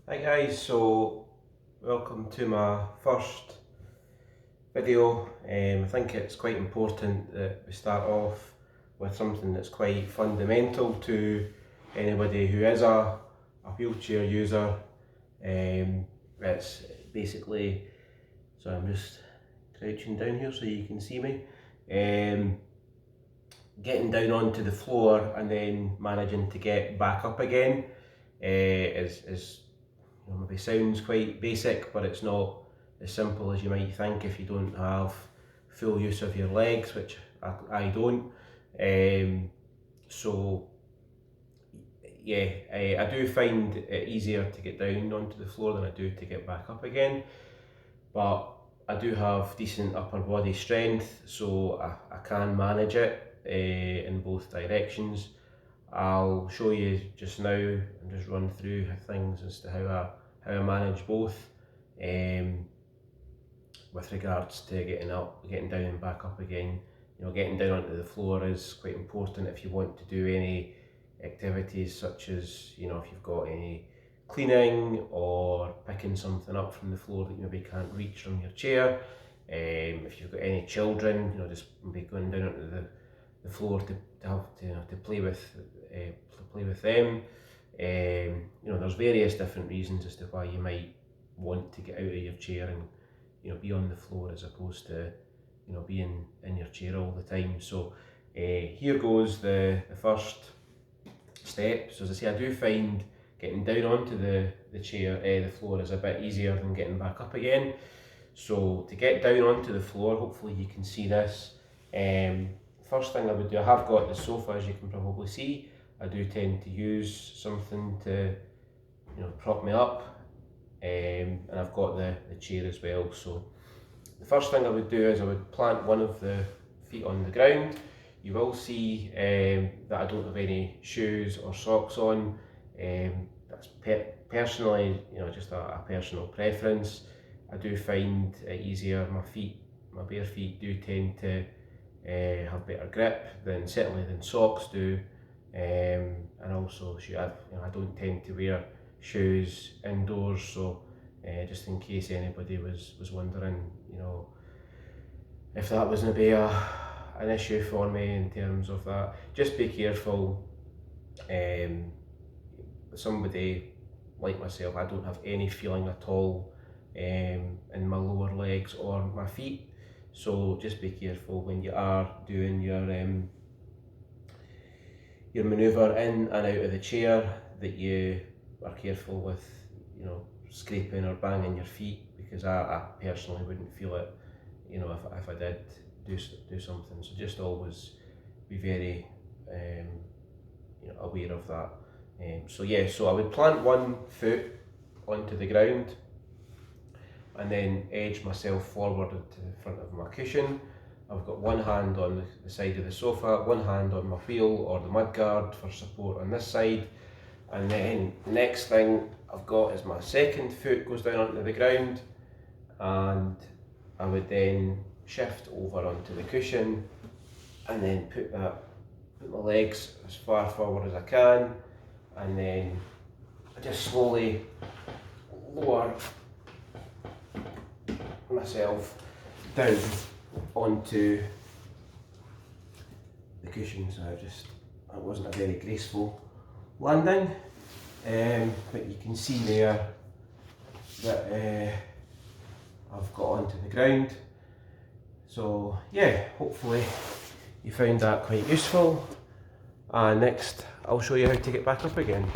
Hi guys, so welcome to my first video. I think it's quite important that we start off with something that's quite fundamental to anybody who is a wheelchair user. It's basically, so I'm just crouching down here so you can see me. Getting down onto the floor and then managing to get back up again is maybe sounds quite basic, but it's not as simple as you might think if you don't have full use of your legs, which I don't. So yeah, I do find it easier to get down onto the floor than I do to get back up again, but I do have decent upper body strength, so I can manage it in both directions. I'll show you just now and just run through things as to how I manage both with regards to getting up, getting down and back up again. Getting down onto the floor is quite important if you want to do any activities such as, if you've got any cleaning or picking something up from the floor that you maybe can't reach from your chair. If you've got any children, just maybe going down onto the floor to play with them. There's various different reasons as to why you might want to get out of your chair and be on the floor as opposed to being in your chair all the time. So here goes the first step. So as I say, I do find getting down onto the chair, the floor, is a bit easier than getting back up again. So to get down onto the floor, hopefully you can see this. First thing I would do, I have got the sofa, as you can probably see. I do tend to use something to prop me up, and I've got the chair as well. So the first thing I would do is I would plant one of the feet on the ground. You will see that I don't have any shoes or socks on. That's personally, just a personal preference. I do find it easier. My bare feet do tend to have better grip than socks do, and also I don't tend to wear shoes indoors, so just in case anybody was wondering, if that was going to be an issue for me in terms of that. Just be careful. Somebody like myself, I don't have any feeling at all in my lower legs or my feet. So just be careful when you are doing your manoeuvre in and out of the chair, that you are careful with scraping or banging your feet, because I personally wouldn't feel it if I did do something. So just always be very aware of that. So I would plant one foot onto the ground and then edge myself forward to the front of my cushion. I've got one hand on the side of the sofa, one hand on my wheel or the mudguard for support on this side, and then the next thing I've got is my second foot goes down onto the ground, and I would then shift over onto the cushion and then put my legs as far forward as I can, and then I just slowly lower myself down onto the cushion. So that wasn't a very graceful landing, but you can see there that I've got onto the ground. So yeah, hopefully you found that quite useful, and next I'll show you how to get back up again.